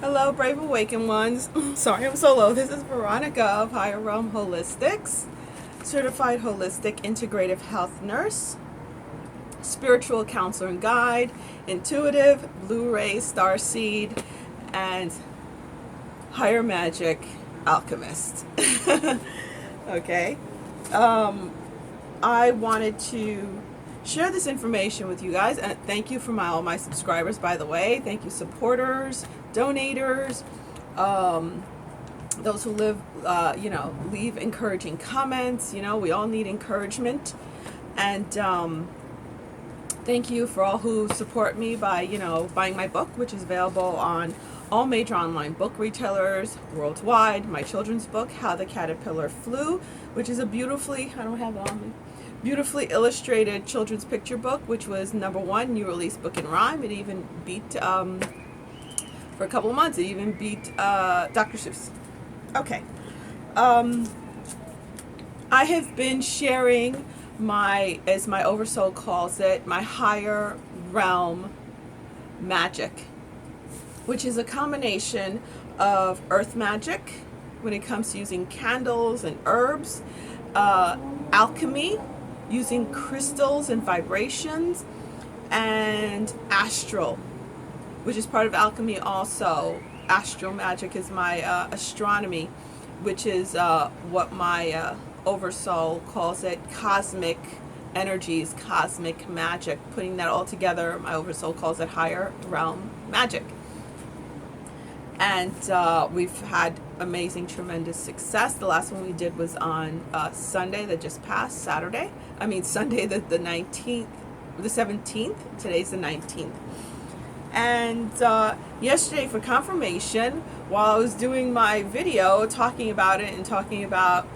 Hello, brave awakened ones. Sorry, I'm so low. This is Veronica of Higher Realm Holistics, certified holistic integrative health nurse, spiritual counselor and guide, intuitive, Blu-ray, starseed, and higher magic alchemist. Okay. I wanted to share this information with you guys, and thank you for all my subscribers, by the way. Thank you, supporters, donators, those who leave encouraging comments. We all need encouragement. And thank you for all who support me by, buying my book, which is available on all major online book retailers worldwide. My children's book, How the Caterpillar Flew, which is a beautifully illustrated children's picture book, which was #1 new release book in rhyme. It even beat, for a couple of months, it even beat Dr. Seuss. Okay. I have been sharing as my oversoul calls it, my higher realm magic, which is a combination of earth magic when it comes to using candles and herbs, alchemy, using crystals and vibrations, and astral, which is part of alchemy also. Astral magic is my astronomy, which is what my oversoul calls it, cosmic energies, cosmic magic. Putting that all together, my oversoul calls it higher realm magic. And we've had amazing, tremendous success. The last one we did was on Sunday that just passed, Sunday the 19th, the 17th. Today's the 19th. And yesterday, for confirmation, while I was doing my video talking about it and talking about,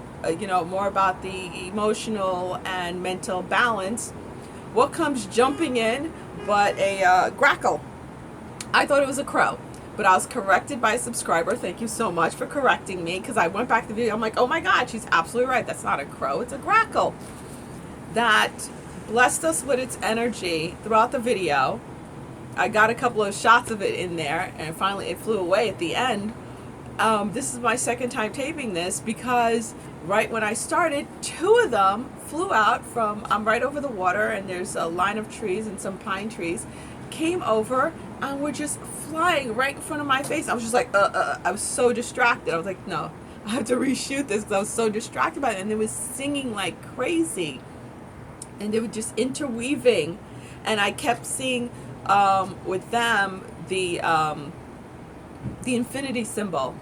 more about the emotional and mental balance, what comes jumping in but a grackle? I thought it was a crow. But I was corrected by a subscriber. Thank you so much for correcting me, because I went back to the video. I'm like, oh my God, she's absolutely right. That's not a crow, it's a grackle. That blessed us with its energy throughout the video. I got a couple of shots of it in there, and finally it flew away at the end. This is my second time taping this, because right when I started, 2 of them flew out from, I'm right over the water, and there's a line of trees and some pine trees, came over and were just flying right in front of my face. I was just like, I was so distracted. I was like, no, I have to reshoot this, because I was so distracted by it. And they was singing like crazy, and they were just interweaving, and I kept seeing with them the infinity symbol,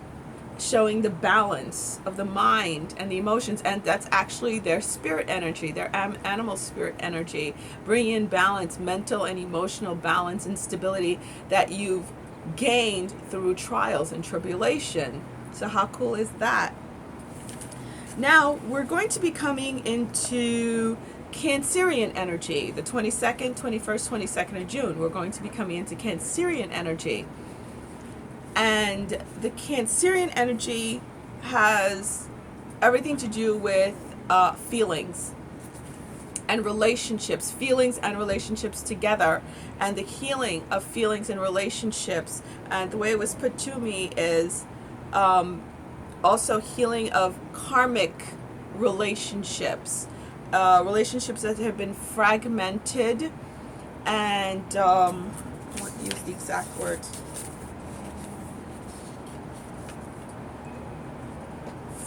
showing the balance of the mind and the emotions, and that's actually their spirit energy, their animal spirit energy, bringing in balance, mental and emotional balance and stability that you've gained through trials and tribulation. So how cool is that? Now we're going to be coming into Cancerian energy, the 22nd, 21st, 22nd of June. We're going to be coming into Cancerian energy. And the Cancerian energy has everything to do with feelings and relationships, together, and the healing of feelings and relationships. And the way it was put to me is also healing of karmic relationships, relationships that have been fragmented, and I won't use the exact words.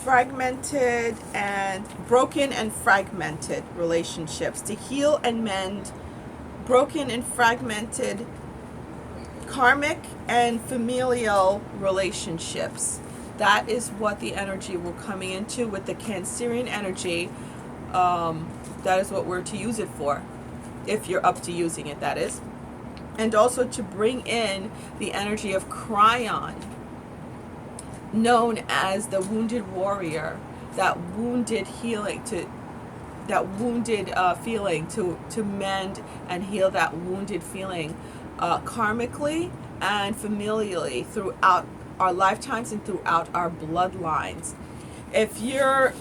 Fragmented and broken and fragmented relationships, to heal and mend broken and fragmented karmic and familial relationships. That is what the energy we're coming into with the Cancerian energy. That is what we're to use it for, if you're up to using it, that is. And also to bring in the energy of Cryon, known as the wounded warrior, that wounded healing, feeling, to mend and heal that wounded feeling, karmically and familially, throughout our lifetimes and throughout our bloodlines. If you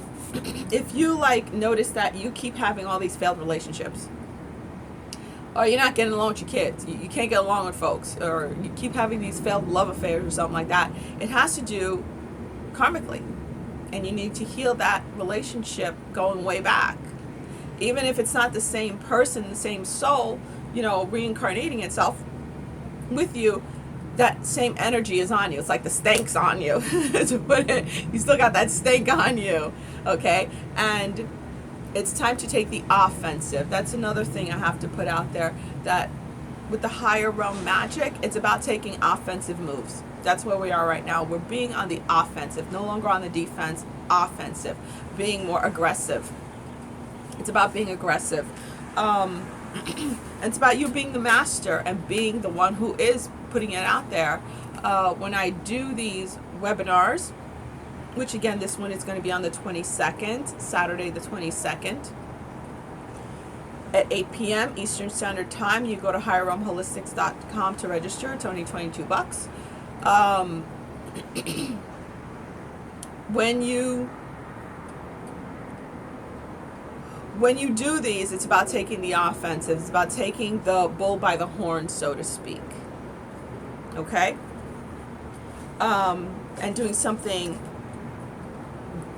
like notice that you keep having all these failed relationships, or you're not getting along with your kids, you can't get along with folks, or you keep having these failed love affairs or something like that. It has to do karmically, and you need to heal that relationship going way back. Even if it's not the same person, the same soul, reincarnating itself with you, that same energy is on you. It's like the stank's on you. You still got that stank on you, okay? And it's time to take the offensive. That's another thing I have to put out there, that with the higher realm magic, it's about taking offensive moves. That's where we are right now. We're being on the offensive, no longer on the defense, offensive, being more aggressive. It's about being aggressive. It's about you being the master and being the one who is putting it out there. When I do these webinars, which again, this one is going to be on the 22nd, Saturday the 22nd, at 8 p.m. Eastern Standard Time. You go to higherrealmholistics.com to register. It's only $22. When you do these, it's about taking the offensive. It's about taking the bull by the horn, so to speak. Okay? And doing something.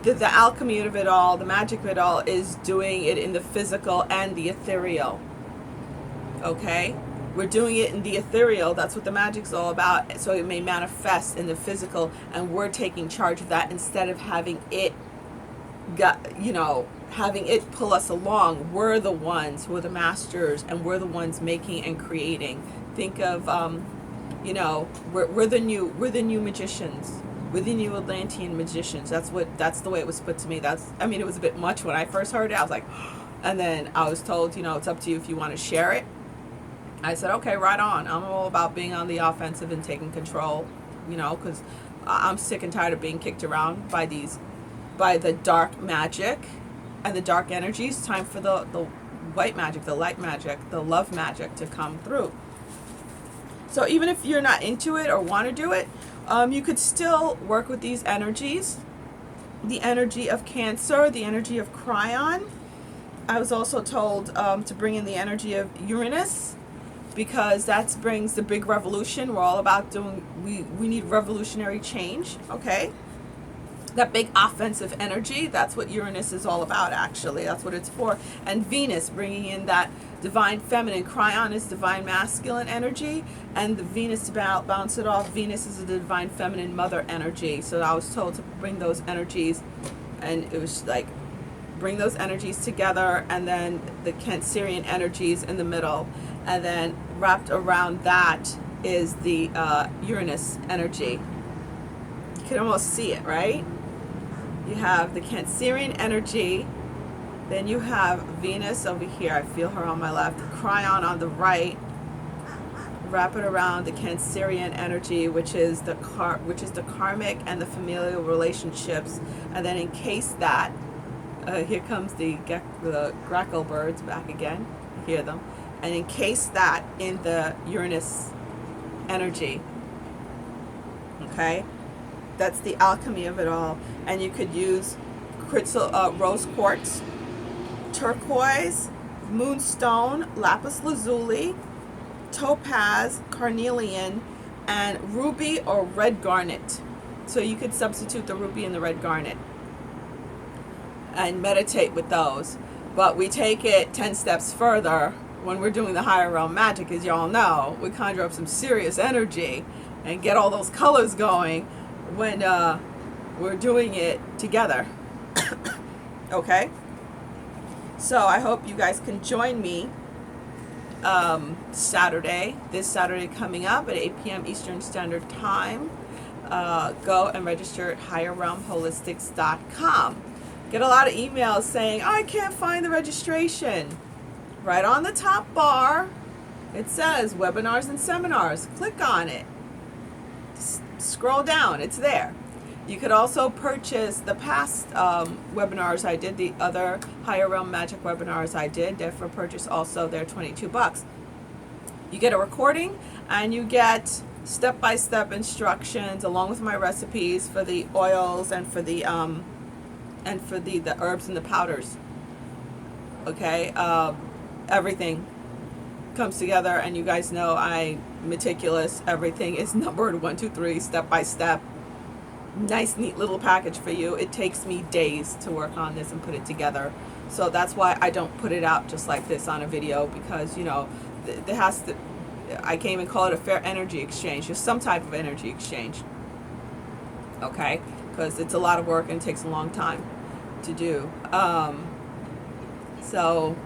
The alchemy of it all, the magic of it all, is doing it in the physical and the ethereal. Okay? We're doing it in the ethereal. That's what the magic's all about. So it may manifest in the physical, and we're taking charge of that instead of having it having it pull us along. We're the ones who are the masters, and we're the ones making and creating. Think of we're the new magicians. We're the new Atlantean magicians. That's the way it was put to me. It was a bit much when I first heard it. I was like, and then I was told, it's up to you if you want to share it. I said, okay, right on. I'm all about being on the offensive and taking control, because I'm sick and tired of being kicked around by the dark magic and the dark energies. Time for the white magic, the light magic, the love magic to come through. So even if you're not into it or want to do it, you could still work with these energies. The energy of Cancer, the energy of Cryon. I was also told to bring in the energy of Uranus, because that brings the big revolution. We're all about we need revolutionary change, okay? That big offensive energy, that's what Uranus is all about, actually. That's what it's for. And Venus, bringing in that divine feminine. Cryon is divine masculine energy, and the Venus, to bounce it off, Venus is a divine feminine mother energy. So I was told to bring those energies, and it was like, bring those energies together, and then the Cancerian energies in the middle, and then wrapped around that is the Uranus energy. You can almost see it, right? You have the Cancerian energy, then you have Venus over here. I feel her on my left. Cryon on the right. Wrap it around the Cancerian energy, which is the karmic and the familial relationships, and then encase that. Here comes the grackle birds back again. You hear them, and encase that in the Uranus energy. Okay. That's the alchemy of it all. And you could use crystal, rose quartz, turquoise, moonstone, lapis lazuli, topaz, carnelian, and ruby or red garnet. So you could substitute the ruby and the red garnet and meditate with those. But we take it 10 steps further when we're doing the higher realm magic. As y'all know, we conjure up some serious energy and get all those colors going when we're doing it together. Okay? So I hope you guys can join me this Saturday coming up at 8 p.m. Eastern Standard Time. Go and register at higherrealmholistics.com. Get a lot of emails saying, I can't find the registration. Right on the top bar, it says webinars and seminars. Click on it. Scroll down, it's there. You could also purchase the past webinars I did, the other Higher Realm Magic webinars I did. They're for purchase also. They're $22. You get a recording, and you get step-by-step instructions along with my recipes for the oils and for the herbs and the powders. Okay, everything. comes together, and you guys know I meticulous. Everything is numbered 1, 2, 3, step by step. Nice, neat little package for you. It takes me days to work on this and put it together. So that's why I don't put it out just like this on a video, because, you know, there has to, I can't even call it a fair energy exchange, just some type of energy exchange. Okay? Because it's a lot of work and it takes a long time to do. So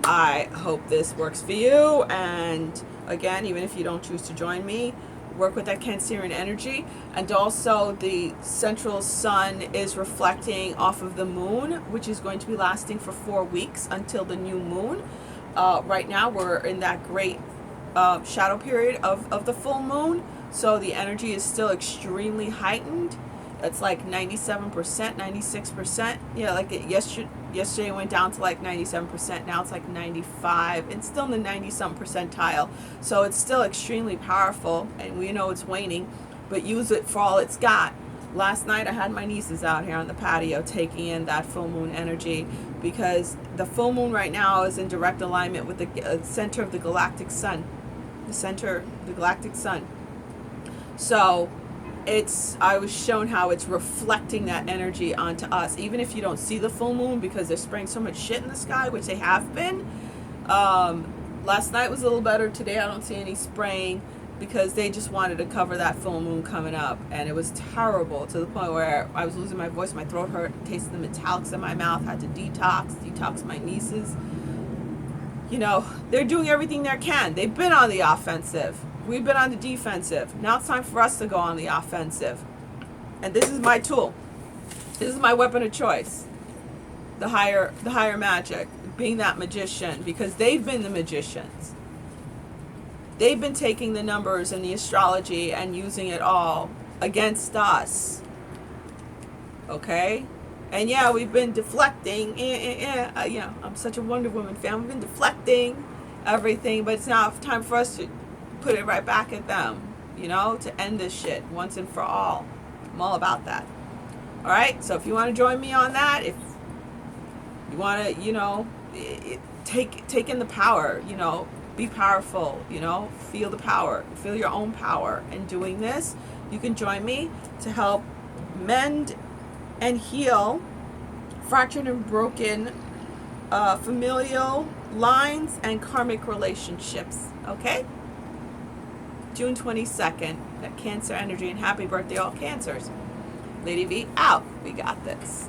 I hope this works for you. And again, even if you don't choose to join me, work with that Cancerian energy. And also the central sun is reflecting off of the moon, which is going to be lasting for 4 weeks until the new moon. Right now we're in that great shadow period of the full moon, so the energy is still extremely heightened. It's like 97%, 96%. Yeah, like yesterday went down to like 97%. Now it's like 95, and still in the 90-something percentile. So it's still extremely powerful, and we know it's waning, but use it for all it's got. Last night I had my nieces out here on the patio taking in that full moon energy, because the full moon right now is in direct alignment with the center of the galactic sun. The center of the galactic sun. So I was shown how it's reflecting that energy onto us, even if you don't see the full moon, because they're spraying so much shit in the sky, which they have been. Last night was a little better. Today I don't see any spraying, because they just wanted to cover that full moon coming up, and it was terrible, to the point where I was losing my voice, my throat hurt, tasted the metallics in my mouth, had to detox my nieces. You know, they're doing everything they can. They've been on the offensive. We've been on the defensive. Now it's time for us to go on the offensive. And this is my tool. This is my weapon of choice. The higher magic, being that magician, because they've been the magicians. They've been taking the numbers and the astrology and using it all against us. Okay? And yeah, we've been deflecting. You know, I'm such a Wonder Woman fan. We've been deflecting everything, but it's now time for us to put it right back at them, you know, to end this shit once and for all. I'm all about that. All right? So if you want to join me on that, if you want to, you know, take in the power, you know, be powerful, you know, feel the power, feel your own power in doing this, you can join me to help mend and heal fractured and broken familial lines and karmic relationships. Okay? June 22nd, that Cancer energy, and happy birthday all Cancers. Lady V out. We got this.